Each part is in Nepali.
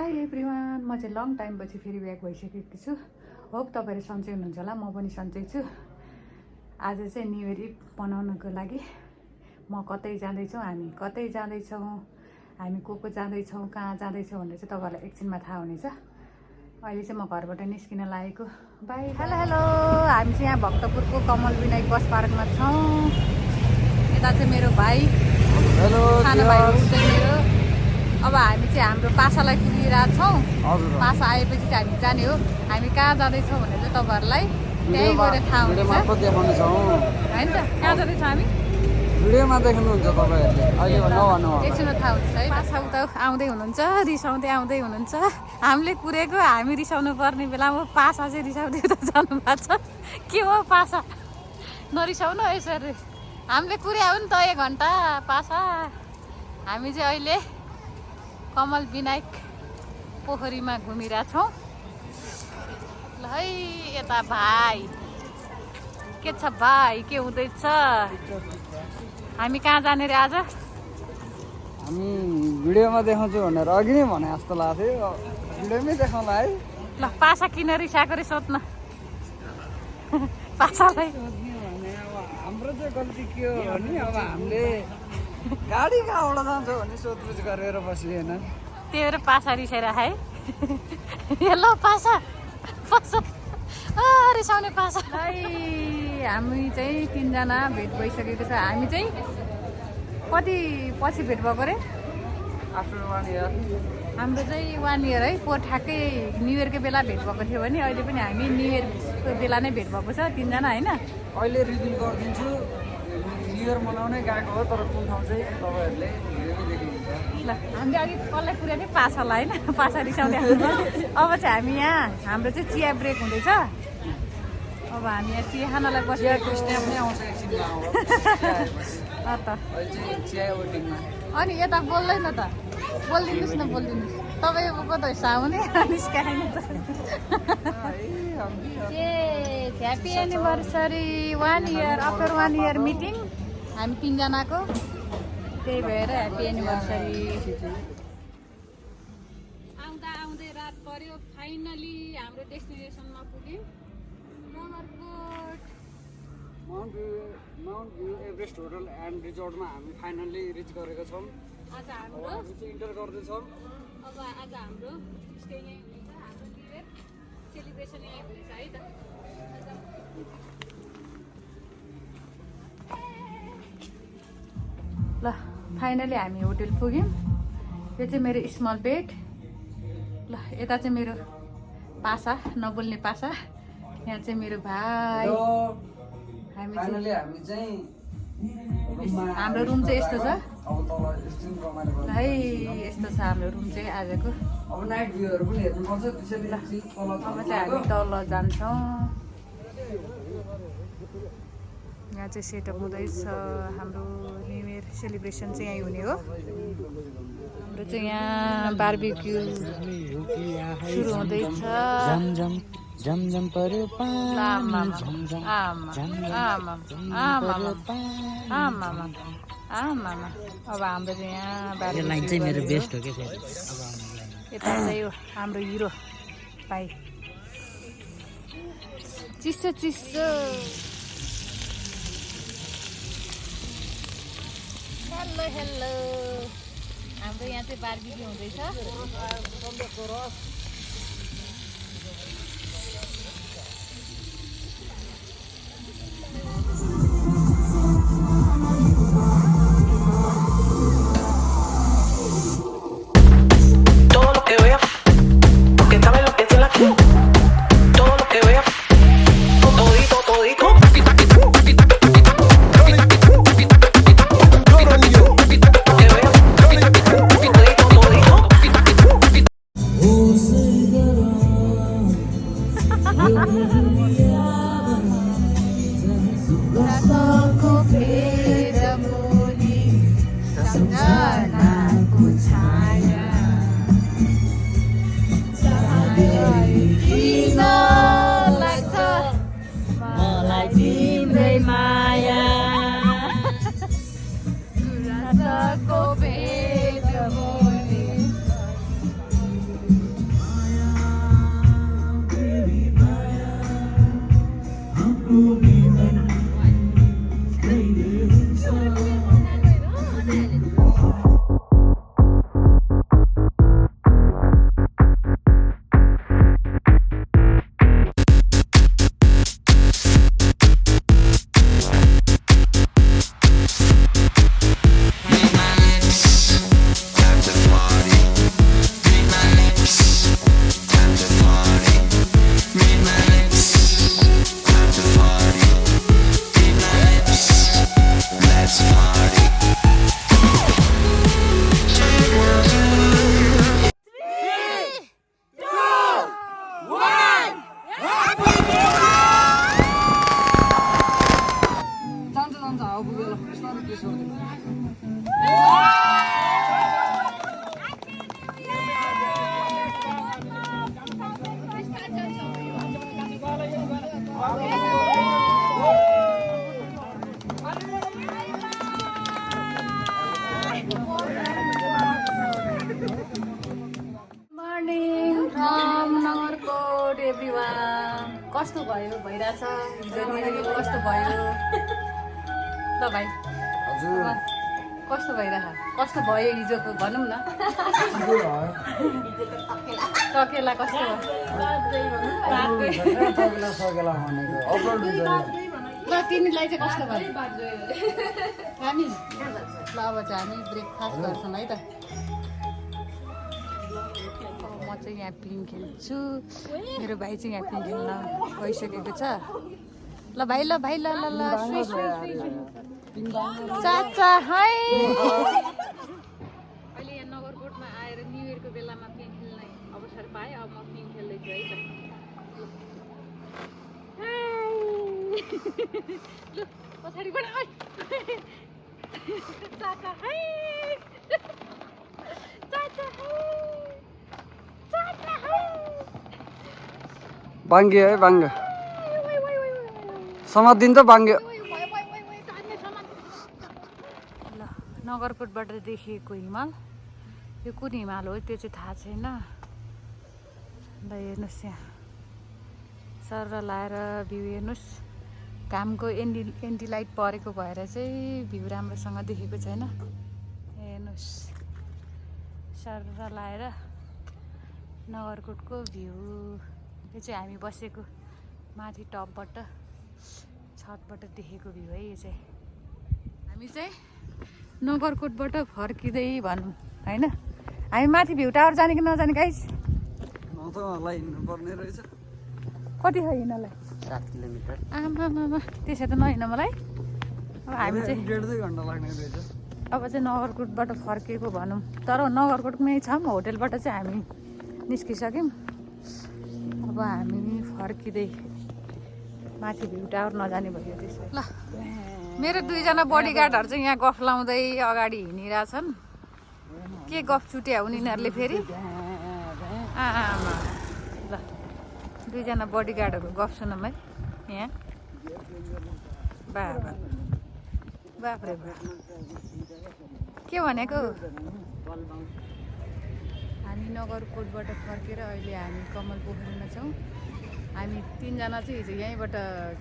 हाई एभ्रिवान, म चाहिँ लङ टाइमपछि फेरि ब्याक भइसकेको छु। होप तपाईँहरू सन्चै हुनुहुन्छ होला, म पनि सन्चै छु। आज चाहिँ न्यु इयर इभ मनाउनको लागि म कतै जाँदैछौँ, हामी कतै जाँदैछौँ, हामी को जाँदैछौँ, कहाँ जाँदैछौँ भनेर चाहिँ तपाईँहरूलाई एकछिनमा थाहा हुनेछ। अहिले चाहिँ म घरबाट निस्किन लागेको। बाई। हेलो हेलो, हामी चाहिँ यहाँ भक्तपुरको कमल विनायक बस पार्कमा छौँ। यता चाहिँ मेरो भाइ, सानो भाइ उठ्दै मेरो। अब हामी चाहिँ हाम्रो पासालाई पुगिरहेको छौँ। पासा आएपछि चाहिँ हामी जाने हो। हामी कहाँ जाँदैछौँ भनेर चाहिँ तपाईँहरूलाई त्यहीँ गएर थाहा हुन्छ होइन त। कहाँ जाँदैछौँ हामी भिडियोमा देख्नुहुन्छ तपाईँहरूले, अहिले नभन्नु एकछिनमा थाहा हुन्छ है। पासा उता आउँदै हुनुहुन्छ, रिसाउँदै आउँदै हुनुहुन्छ। हामीले कुरेको, हामी रिसाउनु पर्ने बेलामा पासा चाहिँ रिसाउँदै उता जानु भएको छ। के हो पासा, नरिसाउनु यसरी। हामीले कुर्या हो नि त 1 घन्टा पासा। हामी चाहिँ अहिले कमल विनायक पोखरीमा घुमिरहेछौँ। ल है यता भाइ, के छ भाइ, के हुँदैछ? हामी कहाँ जाने रे आज? हामी भिडियोमा देखाउँछु भनेर अघि नै भने जस्तो लाग्थ्यो, भिडियोमै देखाउँला है। ल पासा किन रिसाएको रे सोध्न पासालाई। हाम्रो चाहिँ गल्ती के हो भने अब हामीले गाडी कहाँबाट जान्छ भन्ने सोधपुछ गरेर बस्यो होइन। त्यही भएर पासा रिसाइरह है। ल पासा पासा रिसाउने पासा। हामी चाहिँ 3 जना भेट भइसकेको छ। हामी चाहिँ कति पछि भेट भएको रे? After 1 year. हाम्रो चाहिँ 1 इयर है। ठ्याक्कै न्यु इयरको बेला भेट भएको थियो भने अहिले पनि हामी न्यु इयरको बेला नै भेट भएको छ 3 जना होइन। अहिले रिभिल गरिदिन्छु, न्यु इयर मनाउनै गएको हो, तर कुन ठाउँ चाहिँ तपाईँहरूले भिडियोमै देख्नुहुन्छ। ल हामीले अघि कसलाई पुर्याएको थियौँ? पासालाई होइन, पासा रिसाउँदै आउँछ। अब चाहिँ हामी यहाँ, हाम्रो चाहिँ चिया ब्रेक हुँदैछ। अब हामी यहाँ चिया खानलाई बसिरहेको। स्न्याप नै आउँछ एकछिनमा त चिया वेटिङमा। अनि यता बोल्दैन त, बोलिदिनुहोस् न, बोलिदिनुहोस्। तपाईँको त साउने निस्काएन त। Happy anniversary 1 year, after 1 year meeting हामी 3 जनाको। त्यही भएर ह्याप्पी एनिभर्सरी। आउँदा आउँदै रात पर्यो, फाइनली हाम्रो डेस्टिनेसनमा पुग्यौँ। Mount view Everest hotel and रिजोर्टमा हामी फाइनल्ली रिच गरेका छौँ। आज हाम्रो इन्टर गर्दैछौँ। अब आज हाम्रो स्टे यहीँ हुनेछ, हाम्रो न्यु इयर सेलिब्रेसन यहीँ हुनेछ है त। ल फाइनली हामी होटल पुग्यौँ। यो चाहिँ मेरो स्मल बेड। ल यता चाहिँ मेरो पासा, नबोल्ने पासा। यहाँ चाहिँ मेरो भाइ। हामी चाहिँ हाम्रो रुम चाहिँ यस्तो छ है, यस्तो छ हाम्रो रुम चाहिँ आजको। अब नाइट भ्यूहरू पनि हेर्नुपर्छ, त्यसैले अब चाहिँ हामी तल जान्छौँ। यहाँ चाहिँ सेटअप हुँदैछ। हाम्रो न्यु इयर सेलिब्रेसन चाहिँ यहीँ हुने हो। हाम्रो चाहिँ यहाँ बार्बिक्यू सुरु हुँदैछ। झमझम पर्यो अब हाम्रो चाहिँ यहाँ लाइन चाहिँ मेरो बेस्ट हो क्या। यता चाहिँ यो हाम्रो हिरो भाइ। चिसो चिसो। हेलो हेलो, हाम्रो यहाँ चाहिँ बार्बिक्यू हुँदैछ। Who's कस्तो भयो भइरहेछ हिजो निवेरी कस्तो भयो ल भाइ हजुर कस्तो भइरहेछ कस्तो भयो हिजोको भनौँ न टकेला कस्तो ल तिमीलाई चाहिँ कस्तो भयो हामी ल अब चाहिँ हामी ब्रेकफास्ट गर्छौँ है त म चाहिँ यहाँ पिङ खेल्छु मेरो भाइ चाहिँ यहाँ पिङ खेल्न गइसकेको छ ल भाइ ल भाइ ल ल ल चाचा है अहिले यहाँ नगरकोटमा आएर न्यु इयरको बेलामा पिङ खेल्ने अवसर पाएँ अब म पिङ खेल्दैछु है त ल पछाडिबाट चाचा है चाचा है बाङ्ग्यो है बाङ्ग्यो समातिन्छ बाङ्ग्यो ल नगरकोटबाट देखिएको हिमाल यो कुन हिमाल हो त्यो चाहिँ थाहा छैन ल हेर्नुहोस् यहाँ सर लाएर भ्यू हेर्नुहोस् घामको एन्टी लाइट परेको भएर चाहिँ भ्यू राम्रोसँग देखेको छैन हेर्नुहोस् सर लाएर नगरकोटको भ्यू यो चाहिँ हामी बसेको माथि टपबाट छतबाट देखेको भ्यू है यो चाहिँ हामी चाहिँ नगरकोटबाट फर्किँदै भनौँ होइन हामी माथि भ्यू टावर जाने कि नजाने गाइस हिँड्नुपर्ने रहेछ कति छ हिँड्नलाई 7 किलोमिटर आमा त्यसै त नहिँड मलाई अब हामी चाहिँ 1.5 घन्टा लाग्ने रहेछ अब चाहिँ नगरकोटबाट फर्केको भनौँ तर नगरकोटमै छौँ होटेलबाट चाहिँ हामी निस्किसक्यौँ अब हामी फर्किँदै माथि भ्यू टावर नजाने भयो त्यसो ल मेरो दुईजना बडीगार्डहरू चाहिँ यहाँ गफ लाउँदै अगाडि हिँडिरहेछन् के गफ चुट्या हुन् यिनीहरूले फेरि आमा ल दुईजना बडीगार्डहरू गफ सुनौँ है यहाँ बाबा बाफ्रे बा के भनेको हामी नगरकोटबाट फर्केर अहिले हामी कमल पोखरीमा छौँ हामी तिनजना चाहिँ हिजो यहीँबाट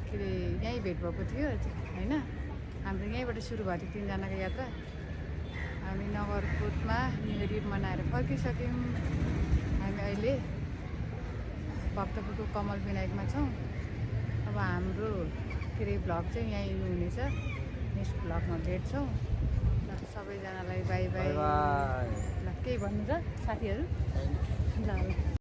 के अरे यहीँ भेट भएको थियो होइन हाम्रो यहीँबाट सुरु भएको थियो तिनजनाको यात्रा हामी नगरकोटमा न्यु इयर मनाएर फर्किसक्यौँ हामी अहिले भक्तपुरको कमल विनायकमा छौँ अब हाम्रो के अरे भ्लग चाहिँ यहीँ हुनेछ नेक्स्ट भ्लगमा भेट्छौँ ल सबैजनालाई बाई बाई ल केही भन्नु छ साथीहरू ल